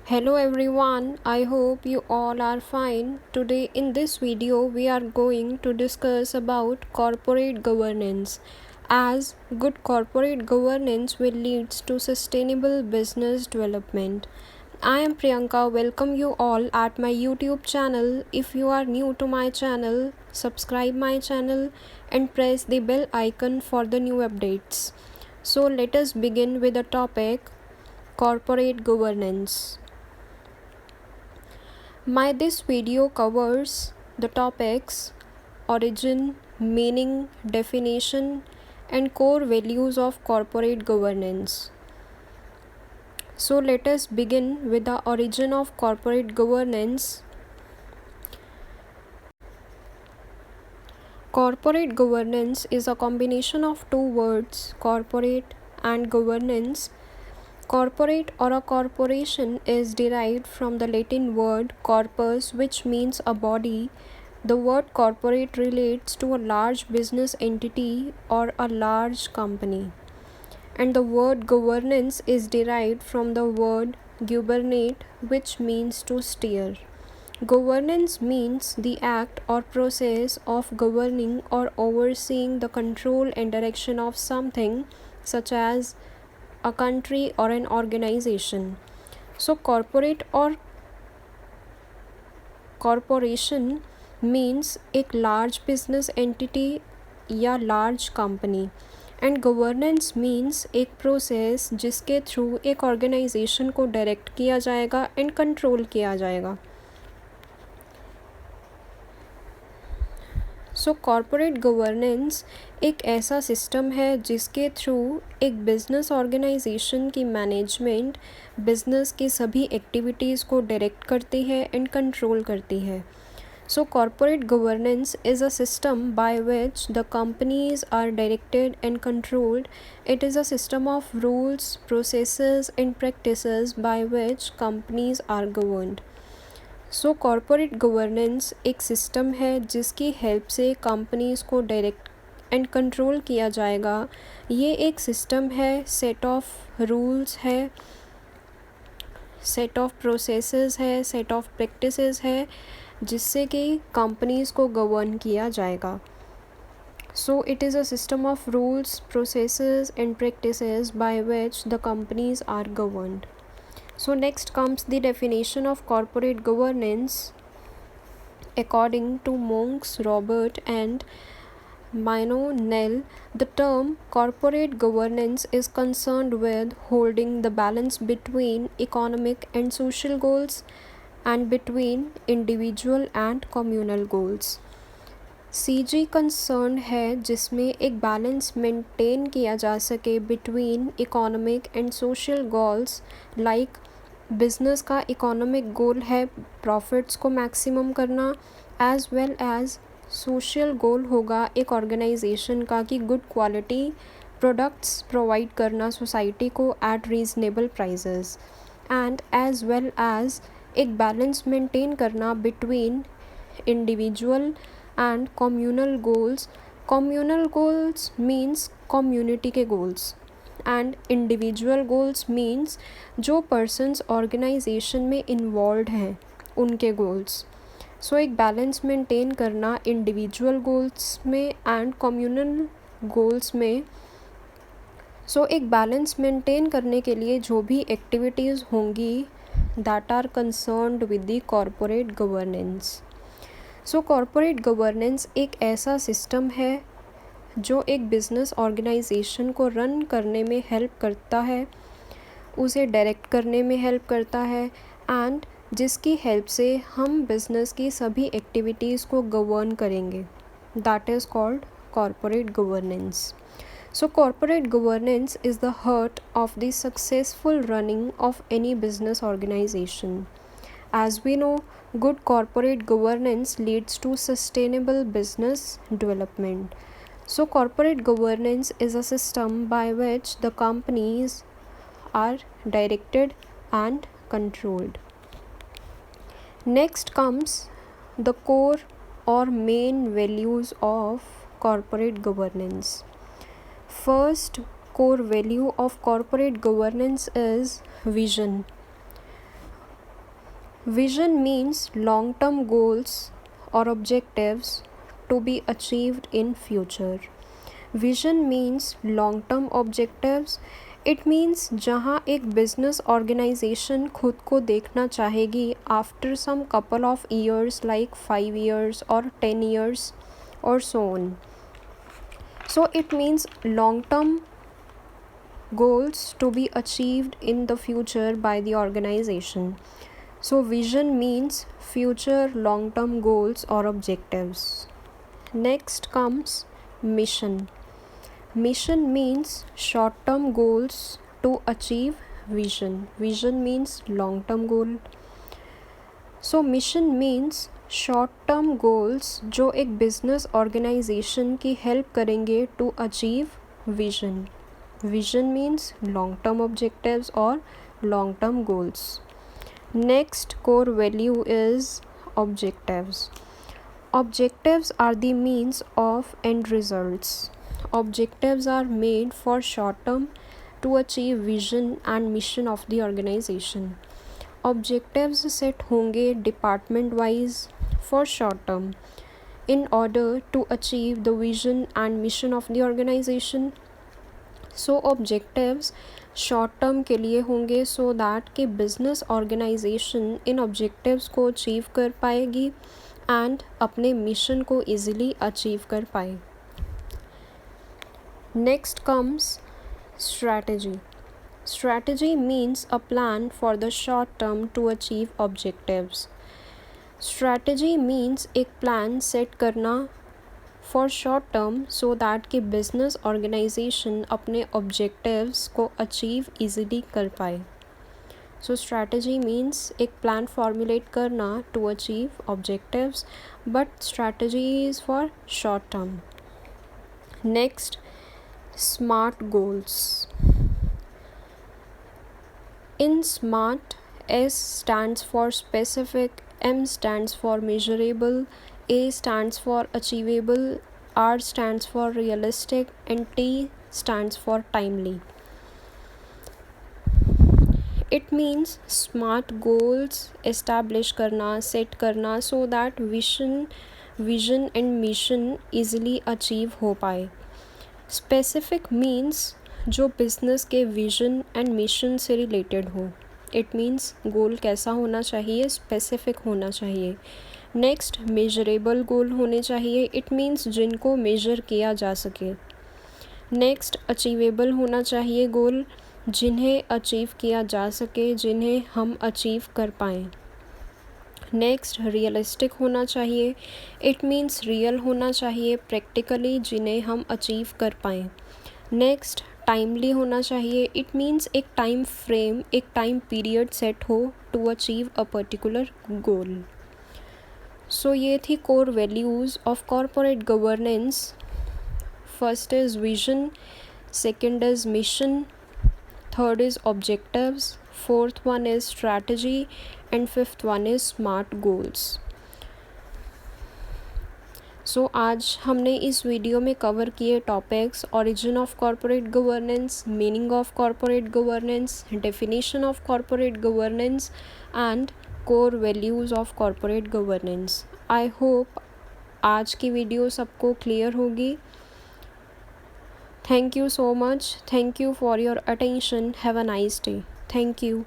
Hello everyone, I hope you all are fine. Today in this video we are going to discuss about corporate governance, as good corporate governance will lead to sustainable business development. I am Priyanka, welcome you all at my YouTube channel. If you are new to my channel, subscribe my channel and press the bell icon for the new updates. So let us begin with the topic corporate governance. This video covers the topics origin, meaning, definition, and core values of corporate governance. So let us begin with the origin of corporate governance. Corporate governance is a combination of two words, corporate and governance. Corporate or a corporation is derived from the Latin word corpus, which means a body. The word corporate relates to a large business entity or a large company. And the word governance is derived from the word gubernate, which means to steer. Governance means the act or process of governing or overseeing the control and direction of something, such as a country or an organization. So corporate or corporation means एक large business entity या large company, and governance means एक process जिसके through एक organization को direct किया जाएगा and control किया जाएगा. सो कॉरपोरेट गवर्नेंस एक ऐसा सिस्टम है जिसके थ्रू एक बिज़नेस ऑर्गेनाइजेशन की मैनेजमेंट बिज़नेस की सभी एक्टिविटीज़ को डायरेक्ट करती है एंड कंट्रोल करती है. So corporate governance is a system by which the companies are directed and controlled. It is a system of rules, processes and practices by which companies are governed. So corporate governance एक system है जिसकी help से companies को direct and control किया जाएगा. ये एक system है, सेट ऑफ रूल्स है, सेट ऑफ प्रोसेसेस है, सेट ऑफ प्रैक्टिसेस है, जिससे कि कंपनीज़ को गवर्न किया जाएगा. So it is a system of rules, processes and practices by which the companies are governed. So next comes the definition of corporate governance. According to Monks, Robert and Nell, the term corporate governance is concerned with holding the balance between economic and social goals and between individual and communal goals. CG concern है जिसमें एक balance maintain किया जा सके between economic and social goals. Like business का economic goal है profits को maximum करना, as well as social goal होगा एक ऑर्गेनाइजेशन का कि गुड क्वालिटी प्रोडक्ट्स प्रोवाइड करना सोसाइटी को at reasonable prices, and as well as एक बैलेंस मेंटेन करना between individual and communal goals. Communal goals means community के goals, and individual goals means जो पर्सन्स ऑर्गेनाइजेशन में involve हैं उनके goals. सो एक बैलेंस मेंटेन करना इंडिविजुअल गोल्स में एंड कम्युनल गोल्स में. सो एक बैलेंस मेंटेन करने के लिए जो भी एक्टिविटीज़ होंगी that are concerned with the corporate governance. So corporate governance एक ऐसा सिस्टम है जो एक बिज़नेस ऑर्गेनाइजेशन को रन करने में हेल्प करता है, उसे डायरेक्ट करने में हेल्प करता है, एंड जिसकी हेल्प से हम बिज़नेस की सभी एक्टिविटीज़ को गवर्न करेंगे. That is called corporate governance. So corporate governance is the heart of the successful running of any business organisation. As we know, good corporate governance leads to sustainable business development. So corporate governance is a system by which the companies are directed and controlled. Next comes the core or main values of corporate governance. First core value of corporate governance is vision. Vision means long-term goals or objectives to be achieved in future. Vision means long-term objectives. It means जहाँ एक business organization खुद को देखना चाहेगी after some couple of years like 5 years or 10 years or so on. So it means long-term goals to be achieved in the future by the organization. So vision means future long-term goals or objectives. Next comes mission. Mission means short-term goals to achieve vision. Vision means long-term goal. So mission means short-term goals जो एक business organization की help करेंगे to achieve vision. Vision means long-term objectives or long-term goals. Next core value is objectives. Objectives are the means of end results. Objectives are made for short term to achieve vision and mission of the organization. Objectives set होंगे department wise for short term in order to achieve the vision and mission of the organization. So objectives short term के लिए होंगे so that कि business organization इन objectives को achieve कर पाएगी and अपने mission को easily achieve कर पाए. Next comes strategy. Strategy means a plan for the short term to achieve objectives. Strategy means एक plan set करना for short term so that कि business organization अपने objectives को achieve easily कर पाए. So strategy means एक plan formulate करना to achieve objectives, but strategy is for short term. Next, SMART goals. In SMART, S stands for specific, M stands for measurable, A stands for achievable, R stands for realistic, and T stands for timely. It means SMART goals establish करना, set करना so that vision and mission easily achieve हो पाए. Specific means जो business के vision and mission से related हो. It means goal कैसा होना चाहिए, specific होना चाहिए. Next, measurable goal होने चाहिए. It means जिनको measure किया जा सके. Next, achievable होना चाहिए goal जिन्हें अचीव किया जा सके, जिन्हें हम अचीव कर पाएँ. नेक्स्ट, रियलिस्टिक होना चाहिए. इट मीन्स रियल होना चाहिए प्रैक्टिकली, जिन्हें हम अचीव कर पाएँ. नेक्स्ट, टाइमली होना चाहिए. इट मीन्स एक टाइम फ्रेम, एक टाइम पीरियड सेट हो to achieve a particular goal. So ये थी core values of corporate governance. First is vision, second is mission, third is objectives, fourth one is strategy, and fifth one is SMART goals. So आज हमने इस video में cover किए topics: origin of corporate governance, meaning of corporate governance, definition of corporate governance, and core values of corporate governance. I hope आज की video सबको clear होगी. Thank you so much. Thank you for your attention. Have a nice day. Thank you.